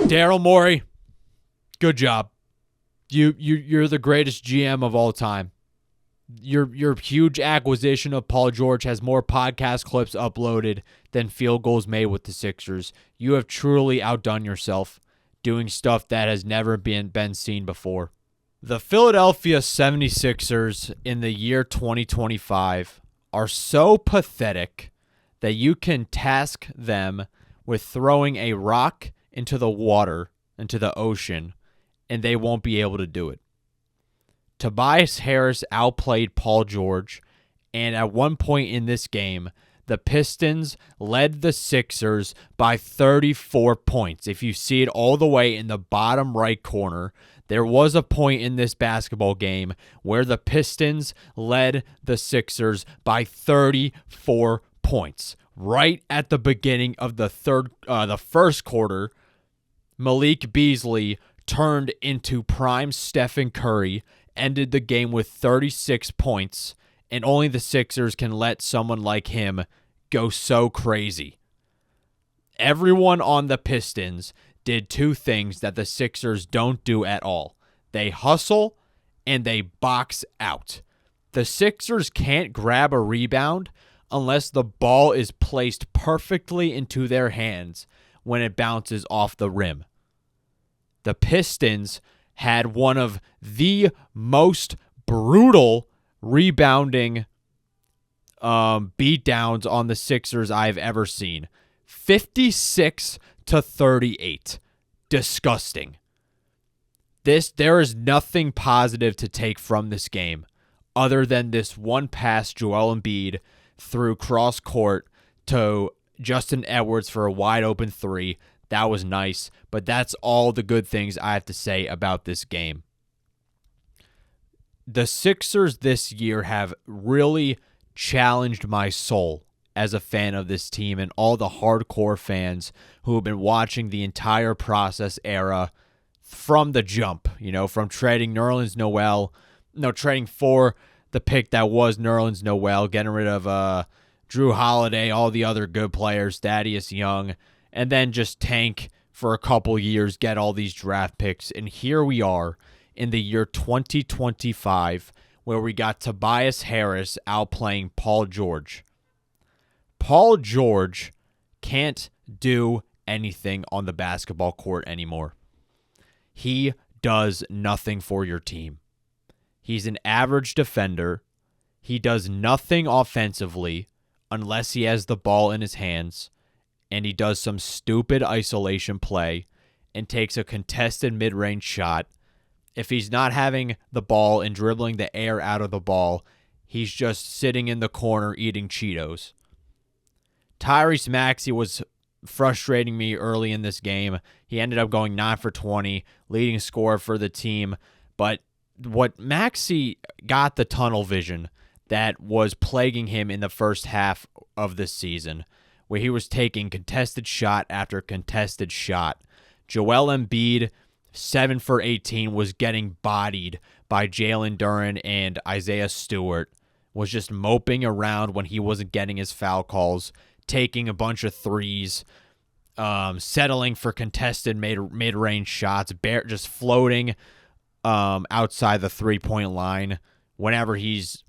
Daryl Morey, good job. You're the greatest GM of all time. Your huge acquisition of Paul George has more podcast clips uploaded than field goals made with the Sixers. You have truly outdone yourself doing stuff that has never been seen before. The Philadelphia 76ers in the year 2025 are so pathetic that you can task them with throwing a rock into the water, into the ocean, and they won't be able to do it. Tobias Harris outplayed Paul George, and at one point in this game, the Pistons led the Sixers by 34 points. If you see it all the way in the bottom right corner, there was a point in this basketball game where the Pistons led the Sixers by 34 points. Right at the beginning of the first quarter, Malik Beasley turned into prime Stephen Curry, ended the game with 36 points, and only the Sixers can let someone like him go so crazy. Everyone on the Pistons did two things that the Sixers don't do at all. They hustle and they box out. The Sixers can't grab a rebound unless the ball is placed perfectly into their hands when it bounces off the rim. The Pistons had one of the most brutal rebounding beatdowns on the Sixers I've ever seen. 56-38. Disgusting. There is nothing positive to take from this game other than this one pass Joel Embiid threw cross court to Justin Edwards for a wide open three. That was nice, but that's all the good things I have to say about this game. The Sixers this year have really challenged my soul as a fan of this team and all the hardcore fans who have been watching the entire process era from the jump, from trading trading for the pick that was Nerlens Noel, getting rid of Drew Holiday, all the other good players, Thaddeus Young, and then just tank for a couple years, get all these draft picks. And here we are in the year 2025, where we got Tobias Harris outplaying Paul George. Paul George can't do anything on the basketball court anymore. He does nothing for your team. He's an average defender. He does nothing offensively unless he has the ball in his hands, and he does some stupid isolation play and takes a contested mid-range shot. If he's not having the ball and dribbling the air out of the ball, he's just sitting in the corner eating Cheetos. Tyrese Maxey was frustrating me early in this game. He ended up going 9 for 20, leading scorer for the team. But what Maxey got the tunnel vision that was plaguing him in the first half of this season, where he was taking contested shot after contested shot. Joel Embiid, 7 for 18, was getting bodied by Jalen Duren and Isaiah Stewart, was just moping around when he wasn't getting his foul calls, taking a bunch of threes, settling for contested mid-range shots, just floating outside the three-point line whenever he's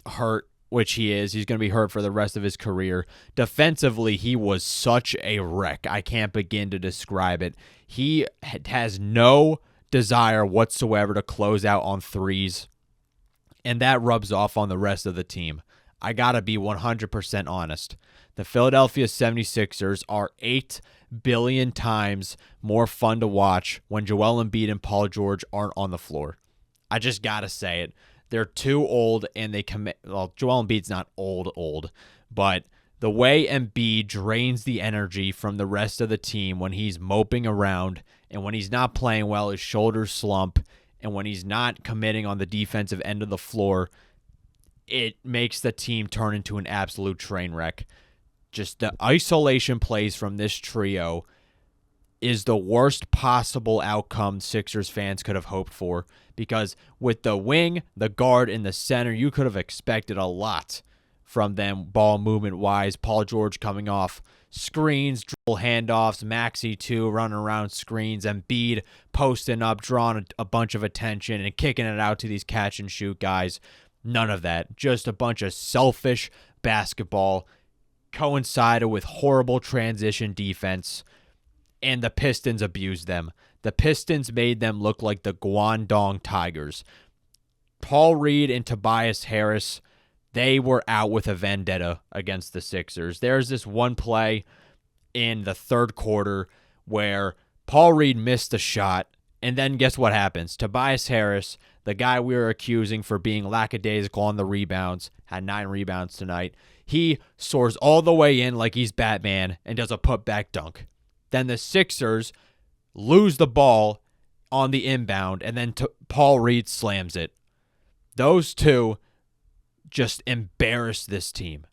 hurt, which he is. He's going to be hurt for the rest of his career. Defensively, he was such a wreck. I can't begin to describe it. He has no desire whatsoever to close out on threes, and that rubs off on the rest of the team. I got to be 100% honest. The Philadelphia 76ers are 8 billion times more fun to watch when Joel Embiid and Paul George aren't on the floor. I just got to say it. They're too old, and they commit. Well, Joel Embiid's not old, but the way Embiid drains the energy from the rest of the team when he's moping around, and when he's not playing well, his shoulders slump, and when he's not committing on the defensive end of the floor, it makes the team turn into an absolute train wreck. Just the isolation plays from this trio is the worst possible outcome Sixers fans could have hoped for, because with the wing, the guard, and the center, you could have expected a lot from them ball movement-wise. Paul George coming off screens, dribble handoffs, Maxey too, running around screens, Embiid posting up, drawing a bunch of attention and kicking it out to these catch-and-shoot guys. None of that. Just a bunch of selfish basketball coincided with horrible transition defense, and the Pistons abused them. The Pistons made them look like the Guangdong Tigers. Paul Reed and Tobias Harris, they were out with a vendetta against the Sixers. There's this one play in the third quarter where Paul Reed missed a shot, and then guess what happens? Tobias Harris, the guy we were accusing for being lackadaisical on the rebounds, had 9 rebounds tonight. He soars all the way in like he's Batman and does a putback dunk. Then the Sixers lose the ball on the inbound, and then Paul Reed slams it. Those two just embarrassed this team.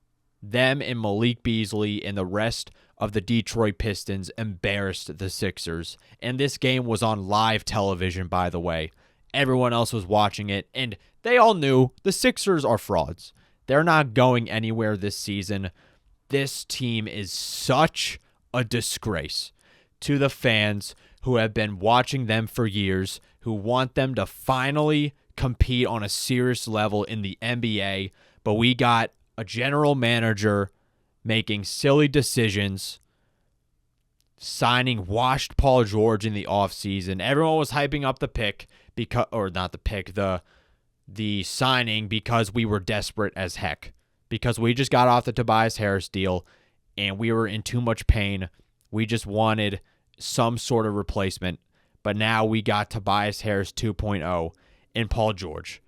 Them and Malik Beasley and the rest of the Detroit Pistons embarrassed the Sixers. And this game was on live television, by the way. Everyone else was watching it, and they all knew the Sixers are frauds. They're not going anywhere this season. This team is such a disgrace to the fans who have been watching them for years, who want them to finally compete on a serious level in the NBA, but we got a general manager making silly decisions, signing washed Paul George in the offseason. Everyone was hyping up the pick the signing because we were desperate as heck, because we just got off the Tobias Harris deal and we were in too much pain. We just wanted some sort of replacement, but now we got Tobias Harris 2.0 and Paul George,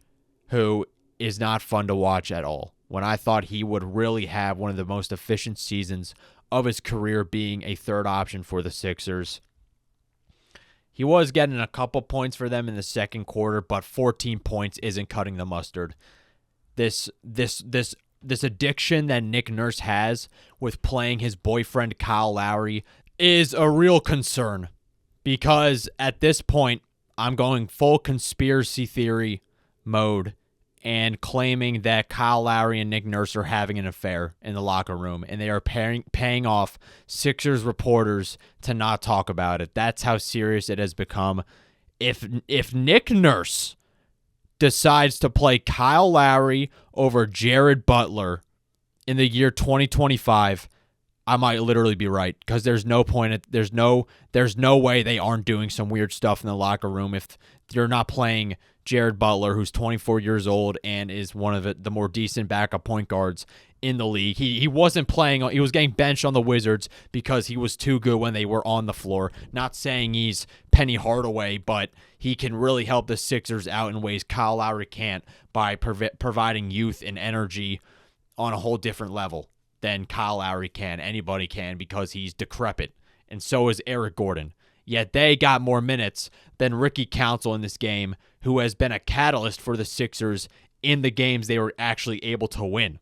who is not fun to watch at all. When I thought he would really have one of the most efficient seasons of his career being a third option for the Sixers. He was getting a couple points for them in the second quarter, but 14 points isn't cutting the mustard. This addiction that Nick Nurse has with playing his boyfriend Kyle Lowry is a real concern, because at this point, I'm going full conspiracy theory mode and claiming that Kyle Lowry and Nick Nurse are having an affair in the locker room, and they are paying off Sixers reporters to not talk about it. That's how serious it has become. If Nick Nurse decides to play Kyle Lowry over Jared Butler in the year 2025, I might literally be right, because there's no way they aren't doing some weird stuff in the locker room if you're not playing Jared Butler, who's 24 years old and is one of the more decent backup point guards in the league. He wasn't playing. He was getting benched on the Wizards because he was too good when they were on the floor. Not saying he's Penny Hardaway, but he can really help the Sixers out in ways Kyle Lowry can't by providing youth and energy on a whole different level than Kyle Lowry can. Anybody can, because he's decrepit. And so is Eric Gordon. Yet they got more minutes than Ricky Council in this game, who has been a catalyst for the Sixers in the games they were actually able to win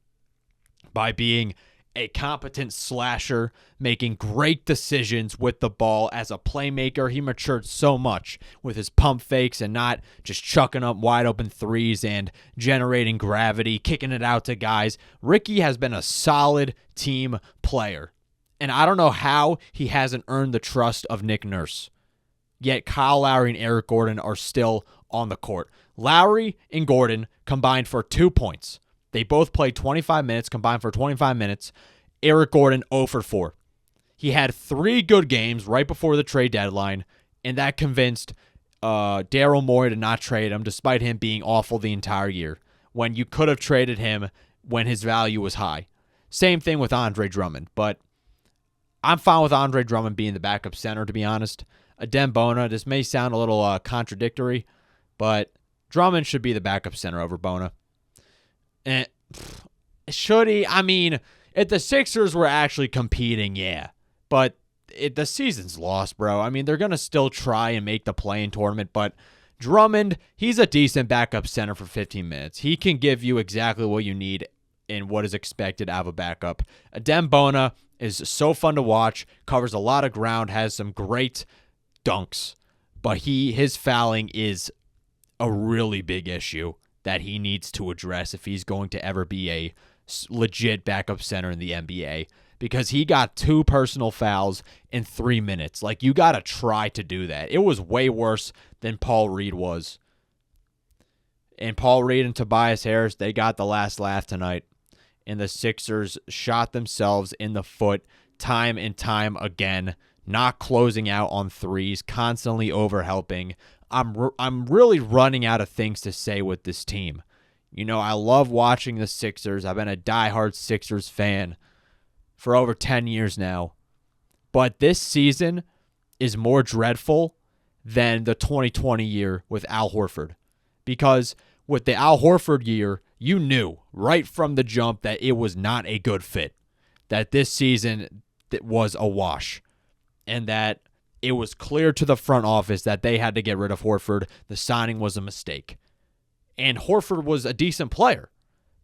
by being a competent slasher, making great decisions with the ball as a playmaker. He matured so much with his pump fakes and not just chucking up wide open threes and generating gravity, kicking it out to guys. Ricky has been a solid team player, and I don't know how he hasn't earned the trust of Nick Nurse. Yet Kyle Lowry and Eric Gordon are still on the court. Lowry and Gordon combined for 2 points. They both played 25 minutes, combined for 25 minutes. Eric Gordon 0 for 4. He had 3 good games right before the trade deadline, and that convinced Daryl Morey to not trade him, despite him being awful the entire year, when you could have traded him when his value was high. Same thing with Andre Drummond, but I'm fine with Andre Drummond being the backup center, to be honest. Adem Bona, this may sound a little contradictory, but Drummond should be the backup center over Bona. And should he? I mean, if the Sixers were actually competing, yeah. But the season's lost, bro. I mean, they're going to still try and make the play-in tournament, but Drummond, he's a decent backup center for 15 minutes. He can give you exactly what you need and what is expected out of a backup. Adem Bona is so fun to watch, covers a lot of ground, has some great dunks, but his fouling is a really big issue that he needs to address if he's going to ever be a legit backup center in the NBA because he got 2 personal fouls in 3 minutes. Like, you got to try to do that. It was way worse than Paul Reed was. And Paul Reed and Tobias Harris, they got the last laugh tonight. And the Sixers shot themselves in the foot time and time again, not closing out on threes, constantly overhelping. I'm really running out of things to say with this team. You know, I love watching the Sixers. I've been a diehard Sixers fan for over 10 years now. But this season is more dreadful than the 2020 year with Al Horford. Because with the Al Horford year, you knew right from the jump that it was not a good fit. That this season was a wash. And that it was clear to the front office that they had to get rid of Horford. The signing was a mistake. And Horford was a decent player.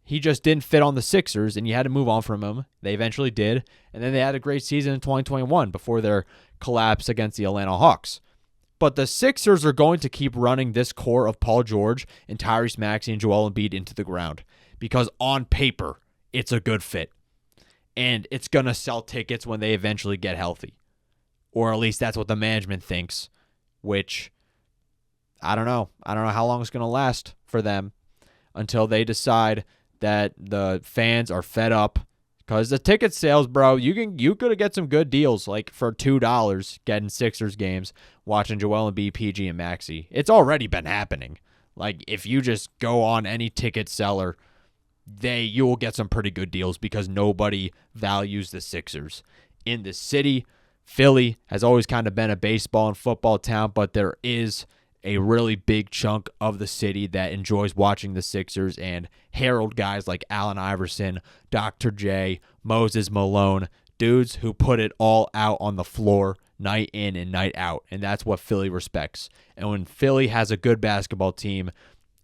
He just didn't fit on the Sixers, and you had to move on from him. They eventually did. And then they had a great season in 2021 before their collapse against the Atlanta Hawks. But the Sixers are going to keep running this core of Paul George and Tyrese Maxey and Joel Embiid into the ground because on paper, it's a good fit. And it's going to sell tickets when they eventually get healthy. Or at least that's what the management thinks, which I don't know. I don't know how long it's going to last for them until they decide that the fans are fed up. Because the ticket sales, bro, you could get some good deals, like for $2 getting Sixers games, watching Joel Embiid, PG, and Maxey. It's already been happening. Like, if you just go on any ticket seller, you will get some pretty good deals because nobody values the Sixers. In the city, Philly has always kind of been a baseball and football town, but there is a really big chunk of the city that enjoys watching the Sixers and herald guys like Allen Iverson, Dr. J, Moses Malone, dudes who put it all out on the floor night in and night out, and that's what Philly respects. And when Philly has a good basketball team,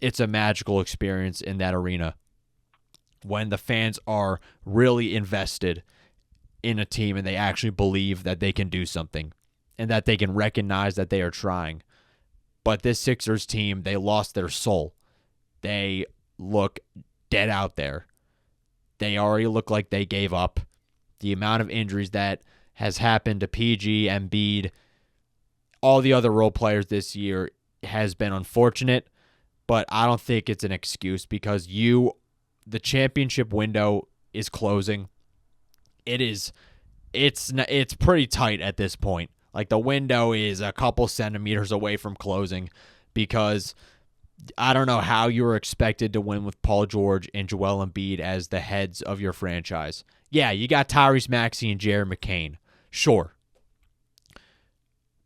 it's a magical experience in that arena. When the fans are really invested in a team and they actually believe that they can do something and that they can recognize that they are trying. But this Sixers team, they lost their soul. They look dead out there. They already look like they gave up. The amount of injuries that has happened to PG, Embiid, all the other role players this year has been unfortunate, but I don't think it's an excuse because the championship window is closing. It's pretty tight at this point. Like, the window is a couple centimeters away from closing because I don't know how you were expected to win with Paul George and Joel Embiid as the heads of your franchise. Yeah, you got Tyrese Maxey and Jared McCain. Sure.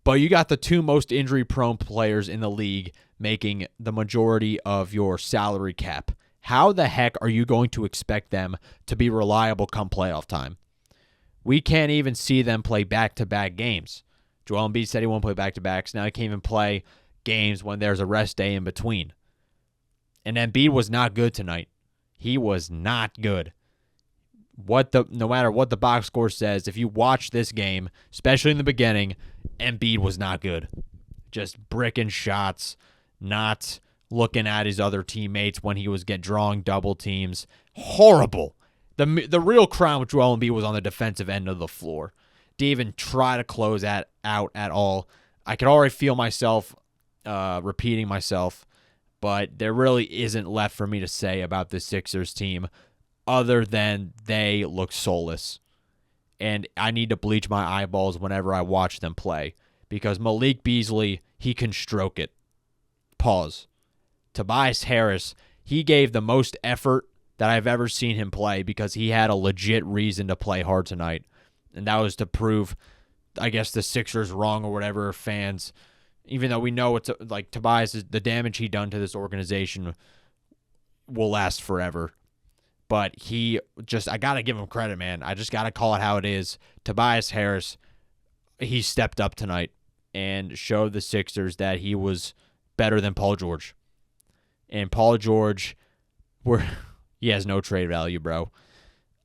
But you got the 2 most injury-prone players in the league making the majority of your salary cap. How the heck are you going to expect them to be reliable come playoff time? We can't even see them play back-to-back games. Joel Embiid said he won't play back-to-backs. Now he can't even play games when there's a rest day in between. And Embiid was not good tonight. He was not good. No matter what the box score says, if you watch this game, especially in the beginning, Embiid was not good. Just bricking shots, not looking at his other teammates when he was drawing double teams. Horrible. The real crown with Joel Embiid was on the defensive end of the floor. Didn't even try to close out at all. I could already feel myself repeating myself, but there really isn't left for me to say about the Sixers team other than they look soulless. And I need to bleach my eyeballs whenever I watch them play because Malik Beasley, he can stroke it. Pause. Tobias Harris, he gave the most effort that I've ever seen him play because he had a legit reason to play hard tonight. And that was to prove, I guess, the Sixers wrong or whatever, fans. Even though we know it's like Tobias, the damage he done to this organization will last forever. But I got to give him credit, man. I just got to call it how it is. Tobias Harris, he stepped up tonight and showed the Sixers that he was better than Paul George. And Paul George, he has no trade value, bro.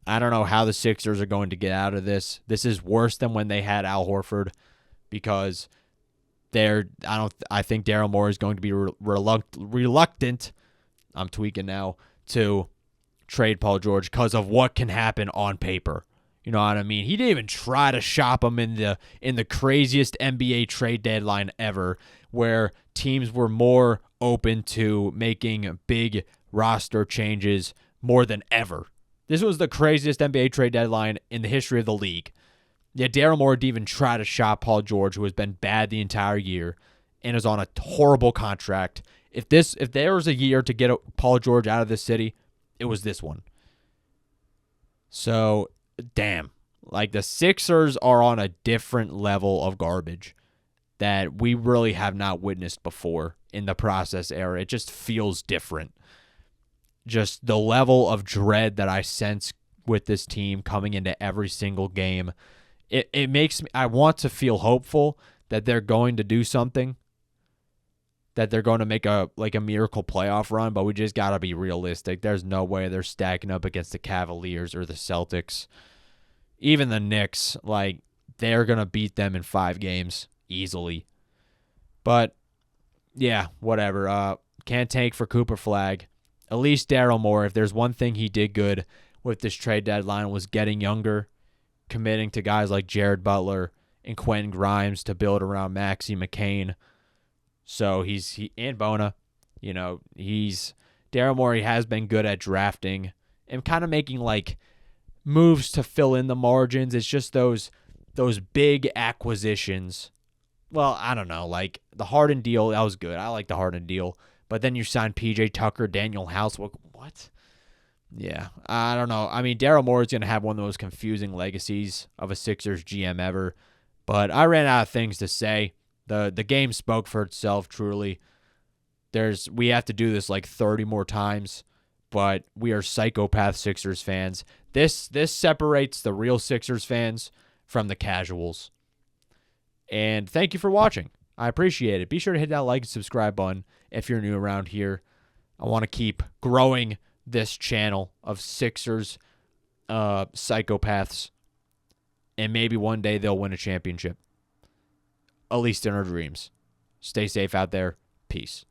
I don't know how the Sixers are going to get out of this. This is worse than when they had Al Horford because I think Daryl Morey is going to be reluctant. I'm tweaking now to trade Paul George because of what can happen on paper. You know what I mean? He didn't even try to shop him in the craziest NBA trade deadline ever, where teams were more open to making big roster changes more than ever. This was the craziest NBA trade deadline in the history of the league. Yeah, Daryl Morey didn't even try to shop Paul George, who has been bad the entire year and is on a horrible contract. If there was a year to get Paul George out of this city, it was this one. So, damn. Like, the Sixers are on a different level of garbage that we really have not witnessed before in the process era. It just feels different. Just the level of dread that I sense with this team coming into every single game. It makes me, I want to feel hopeful that they're going to do something, that they're going to make a miracle playoff run, but we just got to be realistic. There's no way they're stacking up against the Cavaliers or the Celtics. Even the Knicks, like, they're going to beat them in 5 games easily. But, yeah, whatever. Can't tank for Cooper Flag. At least Daryl Morey, if there's one thing he did good with this trade deadline, was getting younger, committing to guys like Jared Butler and Quentin Grimes to build around Maxey McCain. So he and Bona, you know, Daryl Morey has been good at drafting and kind of making like moves to fill in the margins. It's just those big acquisitions. Well, I don't know, like the Harden deal, that was good. I like the Harden deal. But then you sign PJ Tucker, Daniel House. What? Yeah, I don't know. I mean, Daryl Morey is going to have one of those confusing legacies of a Sixers GM ever. But I ran out of things to say. The game spoke for itself, truly. We have to do this like 30 more times, but we are psychopath Sixers fans. This separates the real Sixers fans from the casuals. And thank you for watching. I appreciate it. Be sure to hit that like and subscribe button if you're new around here. I want to keep growing this channel of Sixers psychopaths, and maybe one day they'll win a championship. At least in our dreams. Stay safe out there. Peace.